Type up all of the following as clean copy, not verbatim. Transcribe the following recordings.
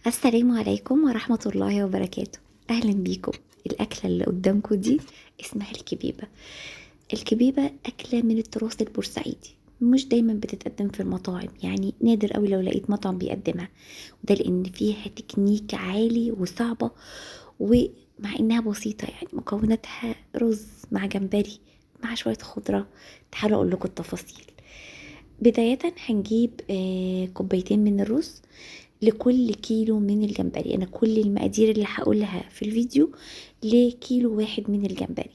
السلام عليكم ورحمة الله وبركاته. أهلا بيكم. الأكلة اللي قدامكم دي اسمها الكبيبة. الكبيبة أكلة من التراث البورسعيدي، مش دايما بتتقدم في المطاعم، يعني نادر قوي لو لقيت مطعم بيقدمها، وده لأن فيها تكنيك عالي وصعبة، ومع إنها بسيطة يعني مكوناتها رز مع جمبري مع شوية خضرة. تعالوا أقول لكم التفاصيل. بداية هنجيب كوبايتين من الرز لكل كيلو من الجمبري. انا كل المقادير اللي هقولها في الفيديو لكيلو واحد من الجمبري.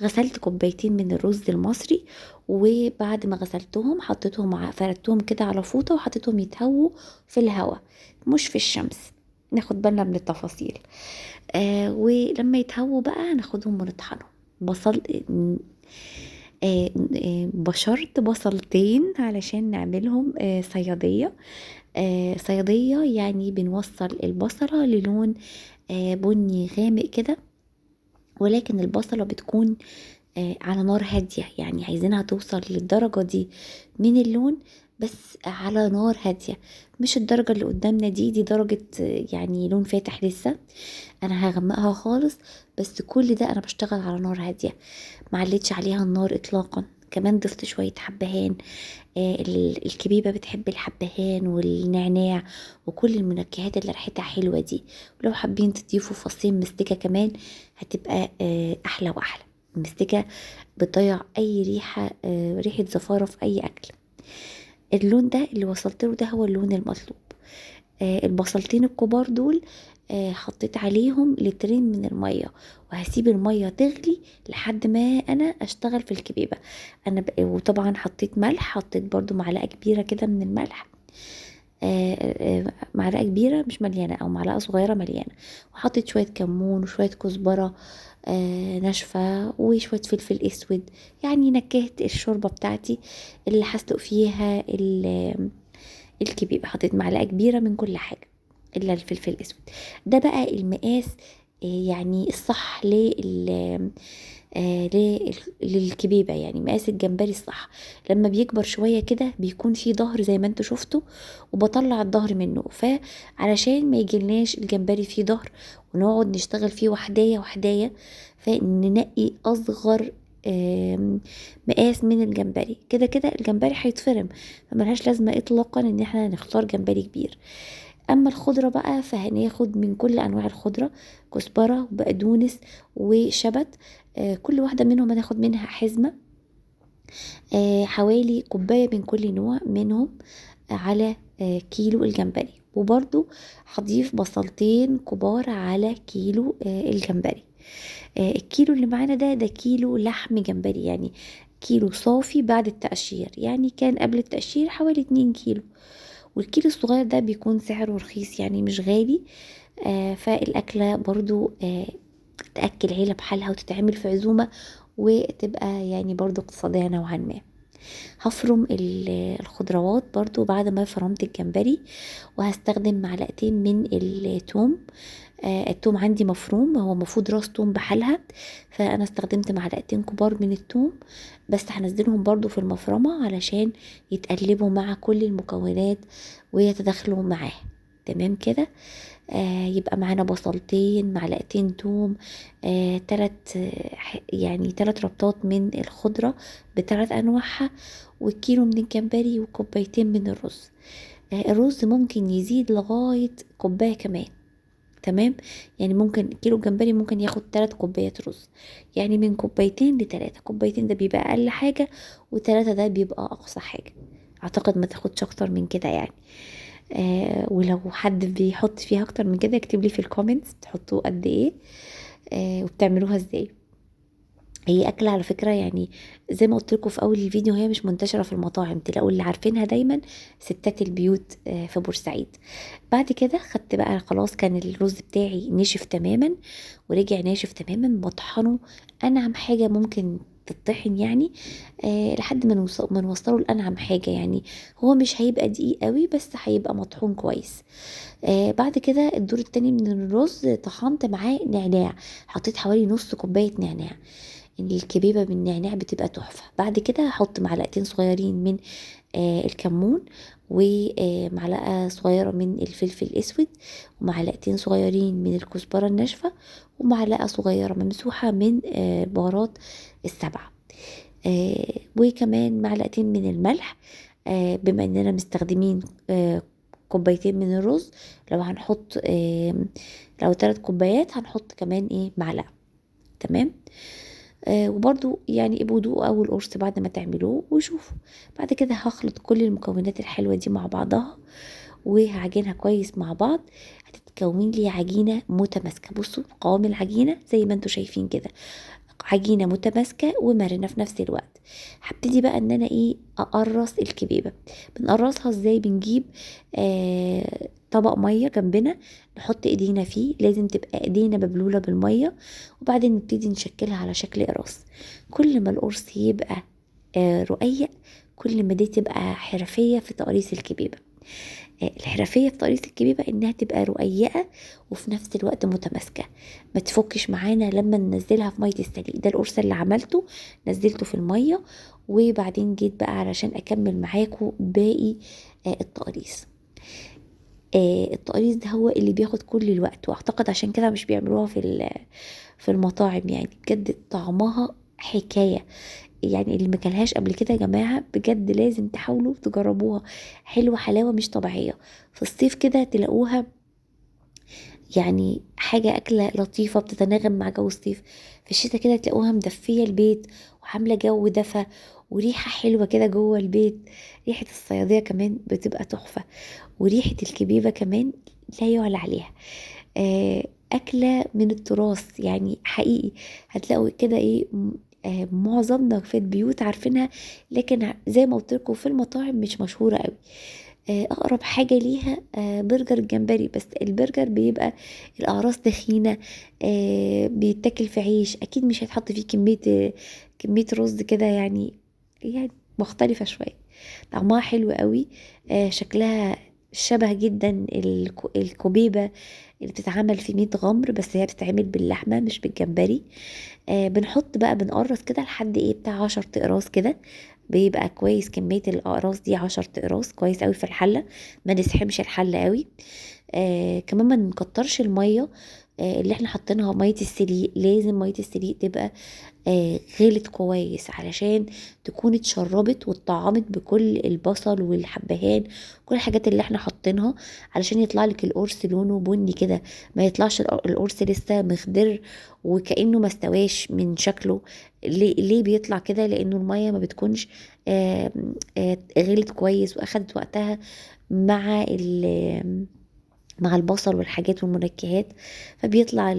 غسلت كوبايتين من الرز المصري، وبعد ما غسلتهم حطيتهم فردتهم كده على فوطة وحطيتهم يتهووا في الهواء مش في الشمس. ناخد بالنا من التفاصيل. ولما يتهووا بقى ناخدهم ونطحنهم. بصل بشرت بصلتين علشان نعملهم صيادية. صيادية يعني بنوصل البصلة للون بني غامق كده، ولكن البصلة بتكون على نار هادية، يعني عايزينها توصل للدرجة دي من اللون، بس على نار هادية. مش الدرجة اللي قدامنا دي درجة يعني لون فاتح لسه. انا هغمقها خالص، بس كل ده انا بشتغل على نار هادية، معلتش عليها النار اطلاقا. كمان ضفت شوية حبهان. الكبيبة بتحب الحبهان والنعناع وكل المنكهات اللي ريحتها حلوة دي. ولو حابين تضيفوا فصين مستكة كمان هتبقى أحلى وأحلى. المستكة بتضيع أي ريحة، ريحة زفارة في أي أكل. اللون ده اللي وصلت له ده هو اللون المطلوب. البصلتين الكبار دول حطيت عليهم لترين من المية، وهسيب المية تغلي لحد ما انا اشتغل في الكبيبة. وطبعا حطيت ملح، حطيت برضو معلقة كبيرة كده من الملح. معلقة كبيرة مش مليانة، او معلقة صغيرة مليانة. وحطيت شوية كمون وشوية كزبرة ناشفة وشوية فلفل اسود، يعني نكهت الشوربة بتاعتي اللي هسلق فيها الكبيبة. حطيت معلقة كبيرة من كل حاجة إلا الفلفل الأسود. ده بقى المقاس يعني الصح للكبيبة، يعني مقاس الجمبري الصح. لما بيكبر شوية كده بيكون فيه ظهر زي ما انتوا شفتوا، وبطلع الظهر منه، فعلشان ما يجيلناش الجمبري فيه ظهر ونقعد نشتغل فيه وحداية وحداية، فننقي أصغر مقاس من الجمبري. كده كده الجمبري هيتفرم، فملهاش لازمة اطلاقا ان احنا نختار جمبري كبير. اما الخضرة بقى فهناخد من كل انواع الخضرة، كزبرة وبقدونس وشبت. كل واحدة منهم هناخد منها حزمة. حوالي كوباية من كل نوع منهم على كيلو الجمبري. وبرضو هضيف بصلتين كبار على كيلو الجمبري. الكيلو اللي معانا ده كيلو لحم جمبري، يعني كيلو صافي بعد التقشير، يعني كان قبل التقشير حوالي 2 كيلو. والكيلو الصغير ده بيكون سعره رخيص يعني مش غالي. فالأكلة برضو تأكل عيلة بحالها وتتعمل في عزومة، وتبقى يعني برضو اقتصادية نوعا ما. هفرم الخضروات برضو بعد ما فرمت الجمبري، وهستخدم معلقتين من التوم. التوم عندي مفروم، هو المفروض راس توم بحالها، فانا استخدمت معلقتين كبار من التوم بس. هنزلهم برضو في المفرمة علشان يتقلبوا مع كل المكونات ويتداخلوا معاه. تمام كده. يبقى معانا بصلتين، معلقتين توم، تلات يعني 3 ربطات من الخضرة بثلاث انواعها، والكيلو من الجمبري وكوبايتين من الرز. الرز ممكن يزيد لغاية كوباية كمان. تمام. يعني ممكن كيلو جمبري ممكن ياخد 3 كوبايات رز، يعني من كوبايتين ل3. كوبايتين ده بيبقى اقل حاجة، و3 ده بيبقى اقصى حاجة. اعتقد ما تاخدش اكتر من كده يعني. ولو حد بيحط فيها اكتر من كده يكتب لي في الكومنتس تحطوه قد ايه وبتعملوها ازاي. هي أكلة على فكرة يعني زي ما قلت لكم في أول الفيديو، هي مش منتشرة في المطاعم، تلاقوا اللي عارفينها دايما ستات البيوت في بورسعيد. بعد كده خدت بقى خلاص، كان الرز بتاعي نشف تماما ورجع ناشف تماما، بطحنه أنعم حاجة ممكن تطحن يعني. لحد ما نوصله لأنعم حاجة يعني. هو مش هيبقى دقيق قوي بس هيبقى مطحون كويس. بعد كده الدور التاني من الرز طحنت معاه نعناع، حطيت حوالي نص كوباية نعناع. الكبيبة بالنعناع بتبقى تحفة. بعد كده هحط معلقتين صغيرين من الكمون، ومعلقة صغيرة من الفلفل الاسود، ومعلقتين صغيرين من الكزبرة الناشفة، ومعلقة صغيرة ممسوحة من بهارات السبع، وكمان معلقتين من الملح. بما اننا مستخدمين كوبايتين من الرز، لو هنحط لو 3 كوبايات هنحط كمان معلقة. تمام. وبرضو يعني ابقوا دوقوا اول قرص بعد ما تعملوه وشوفوا. بعد كده هخلط كل المكونات الحلوة دي مع بعضها، وهعجنها كويس مع بعض. هتتكون لي عجينة متماسكة. بصوا قوام العجينة زي ما انتوا شايفين كده، عجينة متماسكة ومرنة في نفس الوقت. هبتدي بقى ان انا اقرص الكبيبة. بنقرصها ازاي؟ بنجيب طبق مية جنبنا، نحط ايدينا فيه، لازم تبقى ايدينا مبلولة بالمية، وبعدين نبتدي نشكلها على شكل قرص. كل ما القرص يبقى رقيق، كل ما دي تبقى حرفية في تقريص الكبيبة. الحرفية في تقريص الكبيبة انها تبقى رقيقة وفي نفس الوقت متماسكة، ما تفكش معانا لما ننزلها في مية السليق. ده القرص اللي عملته، نزلته في المية، وبعدين جيت بقى علشان اكمل معاكم باقي التقريص. التقريص ده هو اللي بياخد كل الوقت، واعتقد عشان كده مش بيعملوها في المطاعم. يعني بجد طعمها حكاية. يعني اللي مكلهاش قبل كده يا جماعة بجد لازم تحاولوا تجربوها. حلوة حلاوة مش طبيعية. في الصيف كده تلاقوها يعني حاجة أكلة لطيفة بتتناغم مع جو الصيف. في الشتاء كده تلاقوها مدفية البيت وعاملة جو دفى وريحة حلوة كده جوه البيت. ريحة الصيادية كمان بتبقى تحفة، وريحة الكبيبة كمان لا يعلى عليها. أكلة من التراث يعني حقيقي. هتلاقوا كده معظمنا في البيوت عارفينها، لكن زي ما قلت لكم في المطاعم مش مشهورة قوي. اقرب حاجة ليها برجر الجمبري، بس البرجر بيبقى الاقراص تخينة، بيتاكل في عيش، اكيد مش هيتحط فيه كمية رز كده يعني مختلفة شوية. طعمها حلو قوي. شكلها شبه جدا الكوبيبة اللي بتتعمل في 100 غمر، بس هي بتتعمل باللحمة مش بالجمبري. بنحط بقى بنقرص كده لحد بتاع 10 اقراص كده، بيبقى كويس. كمية الأقراص دي 10 أقراص كويس قوي في الحلة، ما نسحمش الحلة قوي. كمان ما نكترش المية اللي احنا حاطينها. مية السليق لازم مية السليق تبقى غلت كويس علشان تكون اتشربت واتطعمت بكل البصل والحبهان، كل الحاجات اللي احنا حاطينها، علشان يطلع لك القرص لونه بني كده، ما يطلعش القرص لسه مخضر وكأنه ما استواش من شكله. ليه بيطلع كده؟ لانه المية ما بتكونش غلت كويس واخدت وقتها مع مع البصل والحاجات والمنكهات، فبيطلع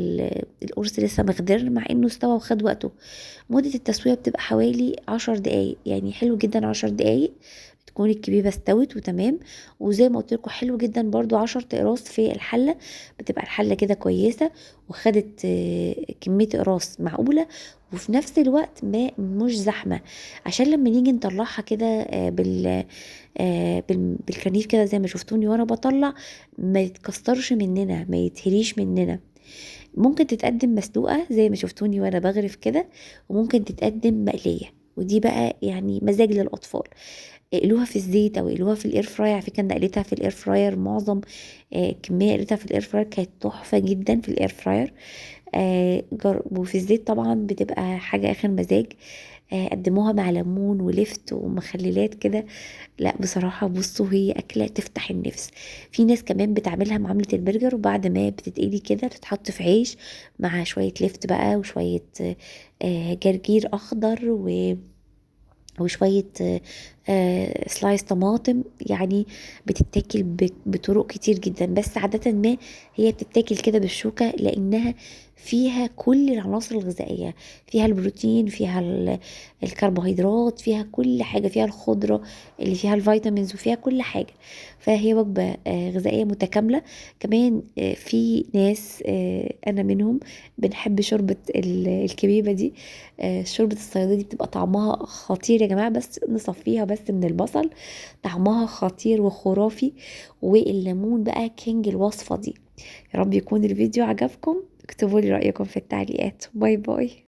القرص لسه مخضر مع انه استوى وخد وقته. مدة التسوية بتبقى حوالي 10 دقايق، يعني حلو جدا 10 دقايق تكون الكبيبة استوت وتمام. وزي ما قلت لكم حلو جدا برضو 10 اقراص في الحلة، بتبقى الحلة كده كويسة وخدت كمية اقراص معقولة، وفي نفس الوقت ما مش زحمة، عشان لما نيجي نطلعها كده بالكرنيف كده زي ما شفتوني وانا بطلع، ما يتكسرش مننا، ما يتهريش مننا. ممكن تتقدم مسلوقة زي ما شفتوني وانا بغرف كده، وممكن تتقدم مقلية، ودي بقى يعني مزاج للأطفال. اقلوها في الزيت او اقلوها في الاير فراير. على فكره انا قليتها في الاير فراير، معظم كميه قليتها في الاير فراير كانت تحفه جدا في الاير فراير. وفي الزيت طبعا بتبقى حاجه اخر مزاج. قدموها مع ليمون ولفت ومخللات كده. لا بصراحة بصوا هي أكلة تفتح النفس. في ناس كمان بتعملها معاملة البرجر، وبعد ما بتتقلي كده بتتحط في عيش مع شوية لفت بقى وشوية جرجير أخضر وشوية سلايس طماطم. يعني بتتاكل بطرق كتير جدا، بس عادة ما هي بتتاكل كده بالشوكة، لأنها فيها كل العناصر الغذائية، فيها البروتين، فيها الكربوهيدرات، فيها كل حاجة، فيها الخضرة اللي فيها الفيتامينز، وفيها كل حاجة. فهي وجبة غذائية متكاملة. كمان في ناس أنا منهم بنحب شوربة الكبيبة دي. شوربة الصيادية دي بتبقى طعمها خطير يا جماعة، بس نصفيها بس من البصل، طعمها خطير وخرافي. والليمون بقى كينج الوصفة دي. يا رب يكون الفيديو عجبكم، اكتبوا لي رأيكم في التعليقات. باي باي.